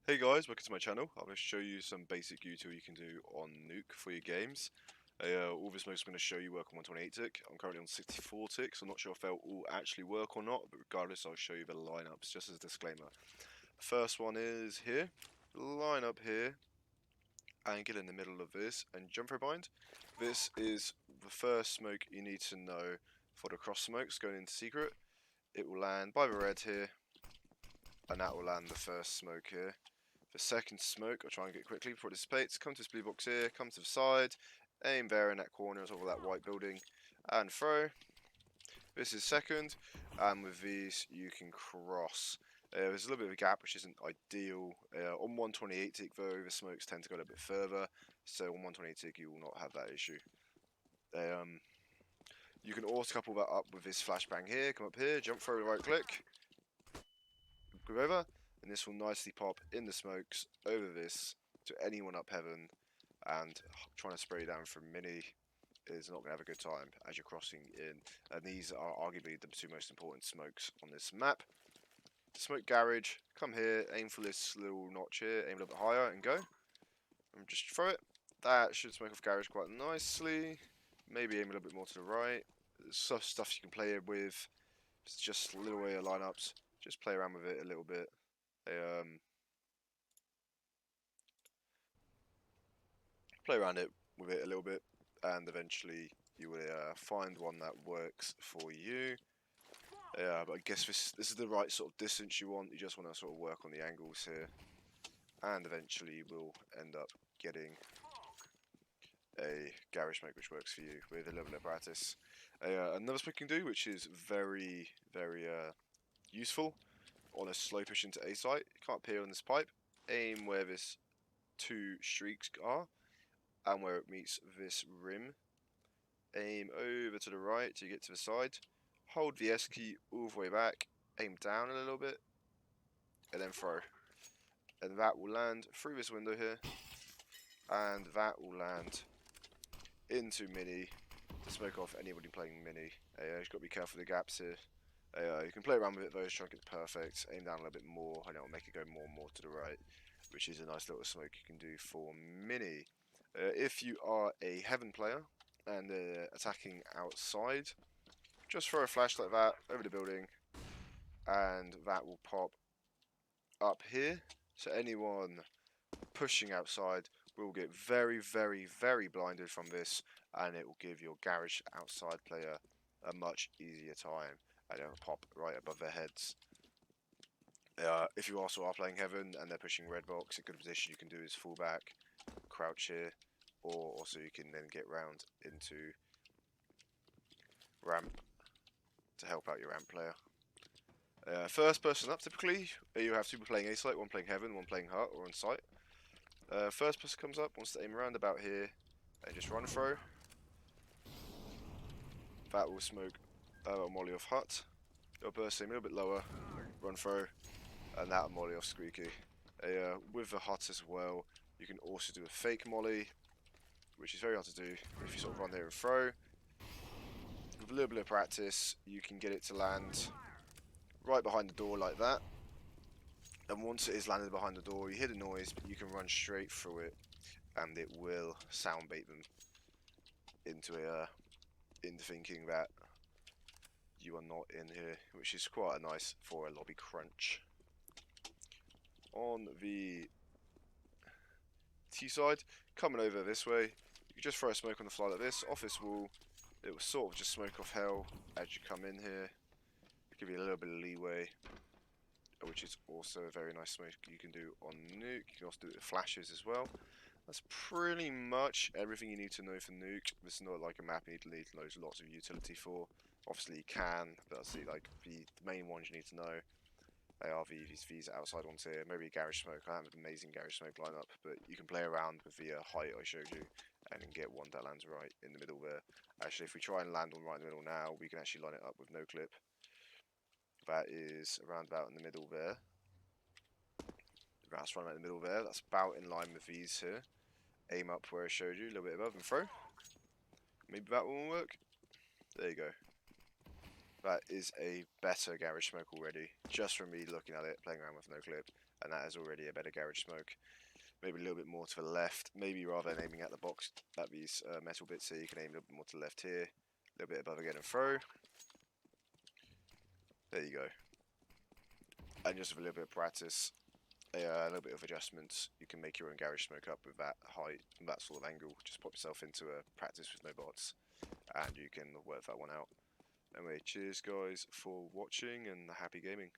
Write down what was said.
Hey guys, welcome to my channel. I'm going to show you some basic util you can do on Nuke for your games. All this mode's going to show you work on 128 tick. I'm currently on 64 tick, so I'm not sure if they'll all actually work or not, but regardless I'll show you the lineups just as a disclaimer. The first one is here. Line up here and get in the middle of this and jump for bind. This is the first smoke you need to know for the cross smokes going into secret. It will land by the red here, and that will land the first smoke here. The second smoke, I'll try and get quickly before it dissipates. Come to this blue box here, come to the side, aim there in that corner of that white building, and throw. This is second, and with these you can cross. There's a little bit of a gap which isn't ideal. On 128 tick though, the smokes tend to go a little bit further, so on 128 tick you will not have that issue. You can also couple that up with this flashbang here, come up here, jump throw, right click, go over, and this will nicely pop in the smokes over this to anyone up heaven, and trying to spray down from mini is not going to have a good time as you're crossing in, and these are arguably the two most important smokes on this map. Smoke garage, come here, aim for this little notch here, aim a little bit higher and go, and just throw it. That should smoke off garage quite nicely, maybe aim a little bit more to the right. There's stuff you can play with, it's just a little way of lineups, just play around with it a little bit. Play around it with it a little bit, and eventually you will find one that works for you. But I guess this is the right sort of distance you want. You just want to sort of work on the angles here, and eventually you will end up getting a garage smoke which works for you with a level of practice. Another smoke you can do, which is very useful on a slow push into A site. You can't appear on this pipe. Aim where this two streaks are, and where it meets this rim. Aim over to the right to get to the side. Hold the S key all the way back. Aim down a little bit, and then throw. And that will land through this window here, and that will land into mini to smoke off anybody playing mini. You've got to be careful of the gaps here. You can play around with it though, try and get it perfect. Aim down a little bit more, and it will make it go more and more to the right, which is a nice little smoke you can do for mini. If you are a heaven player and attacking outside, just throw a flash like that over the building, and that will pop up here. So anyone pushing outside will get very blinded from this, and it will give your garage outside player a much easier time, and it'll pop right above their heads. If you also are playing heaven and they're pushing red box, a good position you can do is fall back, crouch here, or also you can then get round into ramp to help out your ramp player. First person up, typically, you have two people playing A site, one playing heaven, one playing heart or on site. First person comes up, wants to aim around about here, and just run throw. That will smoke a molly off hut. Your burst aim a little bit lower, run throw, and that will molly off squeaky. With the hut as well, you can also do a fake molly, which is very hard to do if you sort of run there and throw. With a little bit of practice, you can get it to land right behind the door like that. And once it is landed behind the door, you hear the noise, but you can run straight through it, and it will sound bait them into thinking that you are not in here, which is quite nice for a lobby crunch. On the T side, coming over this way, you can just throw a smoke on the fly like this, off this wall. It will sort of just smoke off hell as you come in here, give you a little bit of leeway, which is also a very nice smoke you can do on Nuke. You can also do it with flashes as well. That's pretty much everything you need to know for Nuke. This is not like a map you need to know lots of utility for. Obviously you can, but see, like the main ones you need to know. They are these outside ones here. Maybe a garage smoke. I have an amazing garage smoke lineup, but you can play around with the height I showed you and get one that lands right in the middle there. Actually, if we try and land one right in the middle now, we can actually line it up with no clip. That is around about in the middle there. That's right in the middle there. That's about in line with these here. Aim up where I showed you, a little bit above and throw. Maybe that one will work. There you go. That is a better garage smoke already, just from me looking at it, playing around with no clip, and that is already a better garage smoke. Maybe a little bit more to the left, maybe rather than aiming at the box, at these metal bits here, you can aim a little bit more to the left here, a little bit above again and throw. There you go. And just with a little bit of practice, a little bit of adjustments, you can make your own garage smoke up with that height, that sort of angle. Just pop yourself into a practice with no bots, and you can work that one out. Anyway, cheers guys for watching and happy gaming.